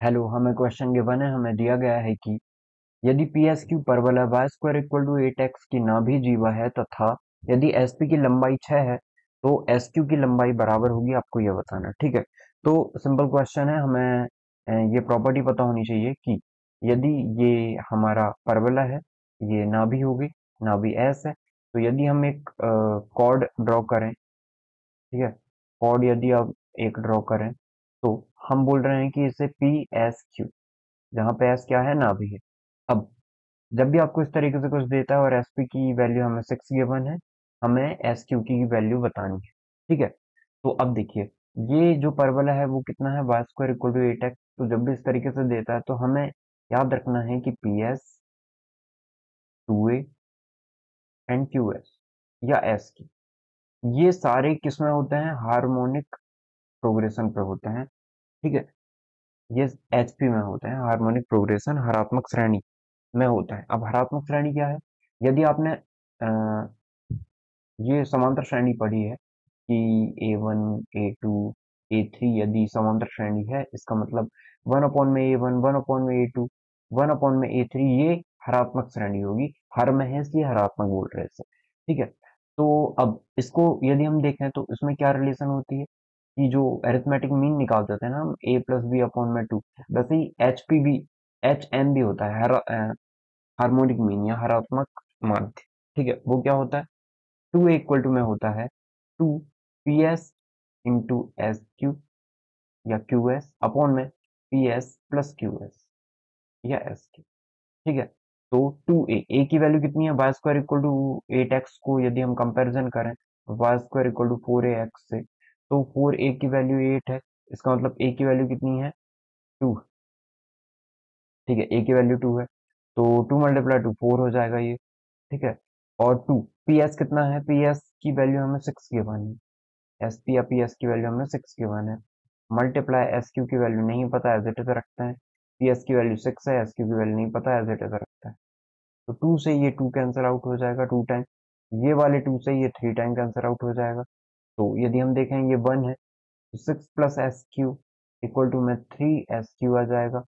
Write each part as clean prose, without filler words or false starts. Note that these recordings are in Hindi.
हेलो, हमें क्वेश्चन गिवन है। हमें दिया गया है कि यदि पी एस क्यू परवलय y square equal to 8x की नाभि जीवा है तथा यदि एस पी की लंबाई 6 है तो एस क्यू की लंबाई बराबर होगी। आपको यह बताना है। ठीक है, तो सिंपल क्वेश्चन है। हमें ये प्रॉपर्टी पता होनी चाहिए कि यदि ये हमारा परवलय है, ये नाभि होगी, नाभि एस है, तो यदि हम एक कॉर्ड ड्रॉ करें, ठीक है, कॉर्ड यदि आप एक ड्रॉ करें तो हम बोल रहे हैं कि इसे पी एस क्यू, जहाँ पे एस क्या है, नाभि है। अब जब भी आपको इस तरीके से कुछ देता है और एस पी की वैल्यू हमें 6 गिवन है, हमें एस क्यू की वैल्यू बतानी है। ठीक है, तो अब देखिए, ये जो परवलय है वो कितना है, Y square equal to 8x। तो जब भी इस तरीके से देता है तो हमें याद रखना है कि P S, two A and Q S या एस की, ये सारे किसमें होते हैं, हार्मोनिक प्रोग्रेशन पे होते हैं। ठीक है, ये एचपी में होते हैं, हार्मोनिक प्रोग्रेशन हरात्मक श्रेणी में होता है। अब हरात्मक श्रेणी क्या है? यदि आपने ये समांतर श्रेणी पढ़ी है कि A1, A2, A3 यदि समांतर श्रेणी है, इसका मतलब 1 अपॉन में A1, 1 अपॉन में A2, 1 अपॉन में A3, ये हरात्मक श्रेणी होगी। हर में है इसलिए हरात्मक बोल रहे हैं इसे। ठीक है, तो अब इसको यदि हम देखें तो इसमें क्या रिलेशन होती है कि जो अरिथमेटिक मीन निकालते थे ना हम, A प्लस बी अपॉन में 2, वैसे ही एच पी भी, एच एन भी होता है, हार्मोनिक मीन या हरात्मक माध्य। ठीक है, वो क्या होता है, टू इक्वल टू में होता है two P S into S Q या क्यू एस अपॉन में P S plus Q S या एस क्यू। ठीक है, तो टू ए की वैल्यू कितनी है, Y square equal to 8x को यदि हम कंपैरिजन करें Y square equal to 4ax से, तो 4a की वैल्यू 8 है। इसका मतलब a की वैल्यू कितनी है, 2। ठीक है, a की वैल्यू 2 है, तो 2 मल्टीप्लाई टू 4 हो जाएगा ये। ठीक है, और 2 पी एस कितना है, पी एस की वैल्यू हमें 6 गिवन है, एस पी या पी एस की वैल्यू हमें 6 गिवन है। मल्टीप्लाई एस क्यू की वैल्यू नहीं पता, एज इट इज रखते हैं। पी एस की वैल्यू 6 है, एस क्यू की वैल्यू नहीं पता, एज इट इज रखते हैं। तो 2 से ये 2 कैंसिल आउट हो जाएगा 2 टाइम, ये वाले 2 से ये 3 टाइम कैंसिल आउट हो जाएगा। तो यदि हम देखें ये 1 है, तो 6 plus S Q equal to में 3 एस क्यू आ जाएगा।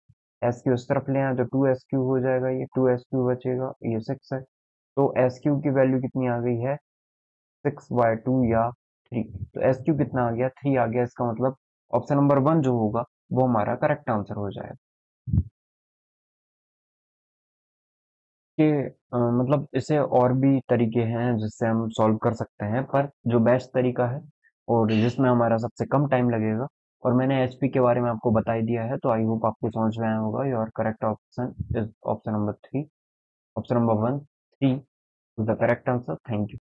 एस क्यू इस तरफ ले आए तो 2 एस क्यू हो जाएगा, ये 2 एस क्यू बचेगा, ये 6 है। तो एस क्यू की वैल्यू कितनी आ गई है, 6/2 या 3। तो एस क्यू कितना आ गया, 3 आ गया। इसका मतलब ऑप्शन नंबर 1 जो होगा वो हमारा करेक्ट आंसर हो जाएगा। कि मतलब इसे और भी तरीके हैं जिससे हम सॉल्व कर सकते हैं, पर जो बेस्ट तरीका है और जिसमें हमारा सबसे कम टाइम लगेगा, और मैंने एचपी के बारे में आपको बता ही दिया है, तो आई होप आपको समझ में आया होगा। Your correct option is option number 3, option number 1, 3 is the correct answer. Thank you.